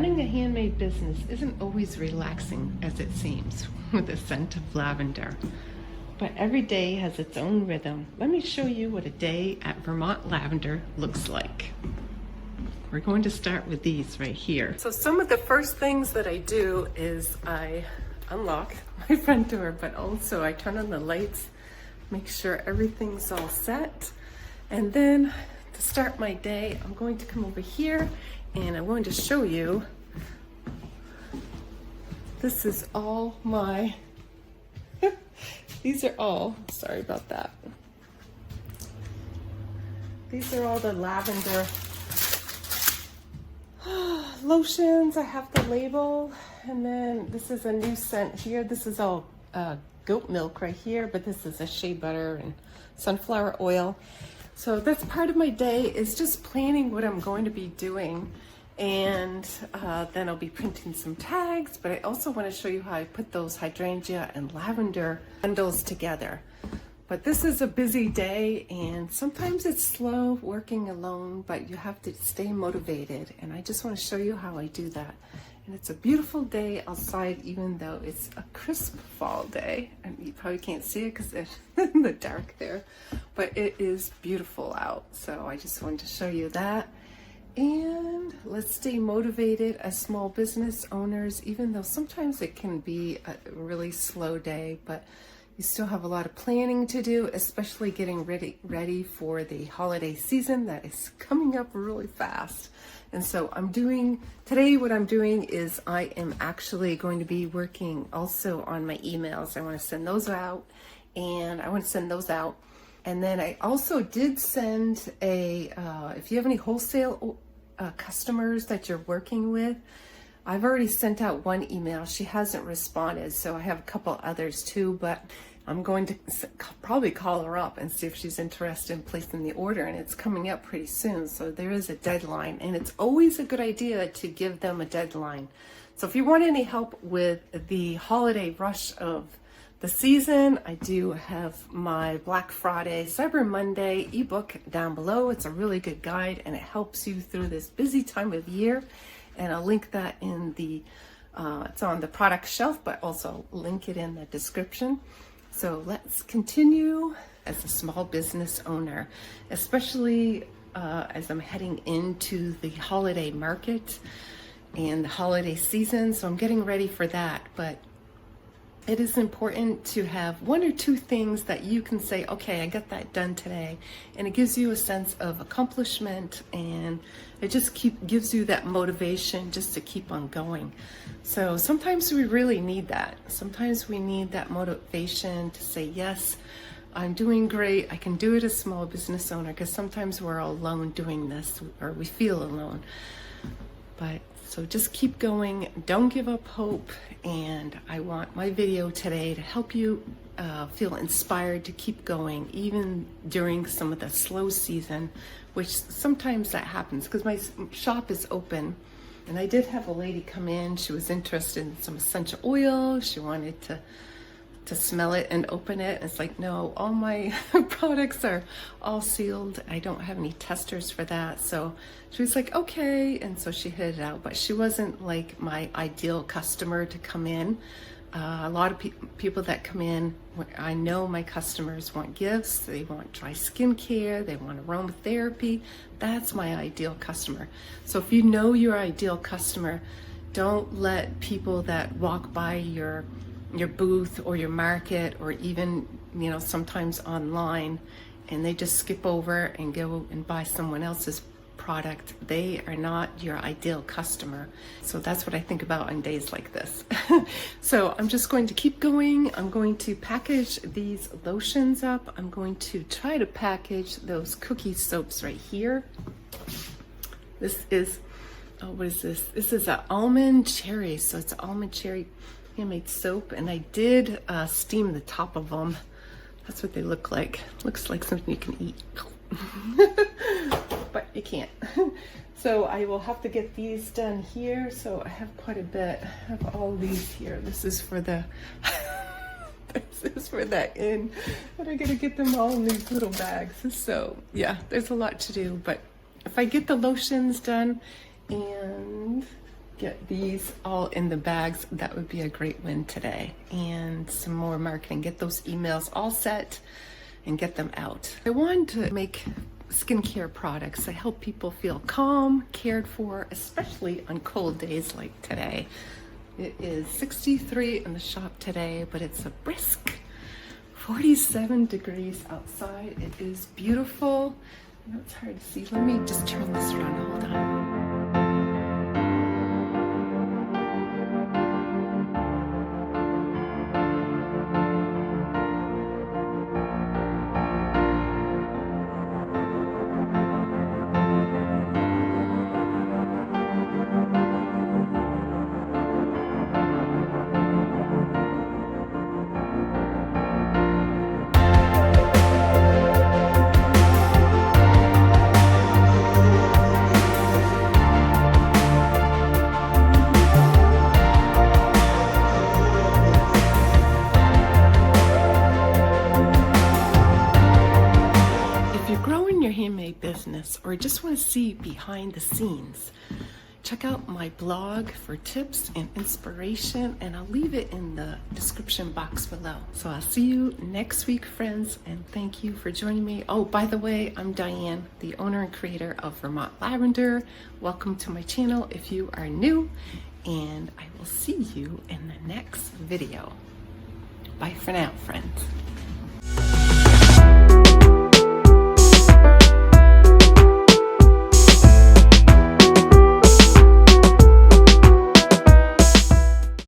Running a handmade business isn't always relaxing as it seems with the scent of lavender, but every day has its own rhythm. Let me show you what a day at Vermont Lavender looks like. We're going to start with these right here. So some of the first things that I do is I unlock my front door, but also I turn on the lights, make sure everything's all set, and then to start my day, I'm going to come over here and I'm going to show you, this is all my, these are all, sorry about that. These are all the lavender lotions. I have the label, and then this is a new scent here. This is all goat milk right here, but this is a shea butter and sunflower oil. So that's part of my day, is just planning what I'm going to be doing. And then I'll be printing some tags, but I also want to show you how I put those hydrangea and lavender bundles together. But this is a busy day, and sometimes it's slow working alone, but you have to stay motivated. And I just want to show you how I do that. And it's a beautiful day outside, even though it's a crisp fall day. And you probably can't see it because it's in the dark there, but it is beautiful out. So I just wanted to show you that. And let's stay motivated as small business owners, even though sometimes it can be a really slow day, but you still have a lot of planning to do, especially getting ready for the holiday season that is coming up really fast. And so today what I'm doing is I am actually going to be working also on my emails. I want to send those out, and And then I also did send if you have any wholesale customers that you're working with, I've already sent out one email. She hasn't responded, so I have a couple others too, but I'm going to probably call her up and see if she's interested in placing the order, and it's coming up pretty soon, so there is a deadline, and it's always a good idea to give them a deadline. So if you want any help with the holiday rush of the season, I do have my Black Friday, Cyber Monday ebook down below. It's a really good guide, and it helps you through this busy time of year. And I'll link that in it's on the product shelf, but also link it in the description. So let's continue as a small business owner, especially as I'm heading into the holiday market and the holiday season. So I'm getting ready for that, but it is important to have one or two things that you can say, okay, I got that done today. And it gives you a sense of accomplishment, and it just gives you that motivation just to keep on going. So sometimes we really need that. Sometimes we need that motivation to say, yes, I'm doing great. I can do it as a small business owner, because sometimes we're all alone doing this, or we feel alone. So just keep going, don't give up hope, and I want my video today to help you feel inspired to keep going, even during some of the slow season, which sometimes that happens, because my shop is open. And I did have a lady come in, she was interested in some essential oil, she wanted to smell it and open it. It's like, no, all my products are all sealed. I don't have any testers for that. So she was like, okay. And so she hid it out, but she wasn't like my ideal customer to come in. A lot of people that come in, I know my customers want gifts, they want dry skincare, they want aromatherapy. That's my ideal customer. So if you know your ideal customer, don't let people that walk by your booth or your market, or even, sometimes online, and they just skip over and go and buy someone else's product. They are not your ideal customer. So that's what I think about on days like this. So I'm just going to keep going. I'm going to package these lotions up. I'm going to try to package those cookie soaps right here. This is, what is this? This is an almond cherry. So it's almond cherry handmade soap, and I did steam the top of them. That's what they look like. Looks like something you can eat. But you can't. So I will have to get these done here. So I have quite a bit. I have all these here. This is for the this is for that in. But I gotta get them all in these little bags. So yeah, there's a lot to do. But if I get the lotions done and get these all in the bags. That would be a great win today. And some more marketing, get those emails all set and get them out. I wanted to make skincare products that help people feel calm, cared for, especially on cold days like today. It is 63 in the shop today, but it's a brisk 47 degrees outside. It is beautiful. I know it's hard to see. Let me just turn this around. Hold on. Handmade business, or just want to see behind the scenes, check out my blog for tips and inspiration, and I'll leave it in the description box below. So I'll see you next week, friends, and thank you for joining me. Oh, by the way, I'm Diane, the owner and creator of Vermont Lavender. Welcome to my channel if you are new, and I will see you in the next video. Bye for now, friends.